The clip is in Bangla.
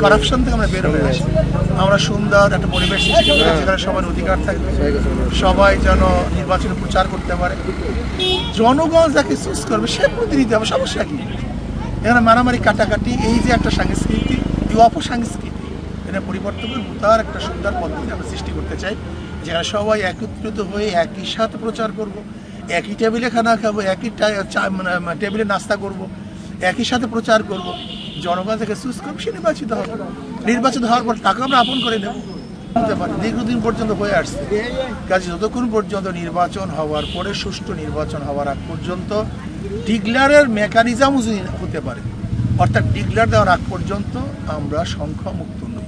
করাপশন থেকে আমরা বের হয়ে আসি, আমরা সুন্দর একটা পরিবেশ সৃষ্টি করি যেখানে সবার অধিকার থাকবে, সবাই যেন নির্বাচনে প্রচার করতে পারে, জনগণ যাকে চুজ করবে সে প্রতিনিধি হবে, সমস্যা কি? এখানে মারামারি কাটাকাটি এই যে একটা সংস্কৃতি, এই অপসংস্কৃতি, এটা পরিবর্তন করে তার একটা সুন্দর পদ্ধতি আমরা সৃষ্টি করতে চাই, যেখানে সবাই একত্রিত হয়ে একই সাথে প্রচার করব, একই টেবিলে খানা খাবো, একই টেবিলে নাস্তা করব, একই সাথে প্রচার করব, জনগণ থেকে চুজ করবে সে নির্বাচিত হবে, নির্বাচিত হওয়ার পর তাকে আমরা আপন করে নেব হতে পারে। দীর্ঘদিন পর্যন্ত হয়ে আসছে, কাজে যতক্ষণ পর্যন্ত নির্বাচন হওয়ার পরে সুষ্ঠু নির্বাচন হওয়ার আগ পর্যন্ত ডিক্লারের মেকানিজমও যদি হতে পারে, অর্থাৎ ডিক্লার দেওয়ার আগ পর্যন্ত আমরা সংখ্যামুক্ত নই।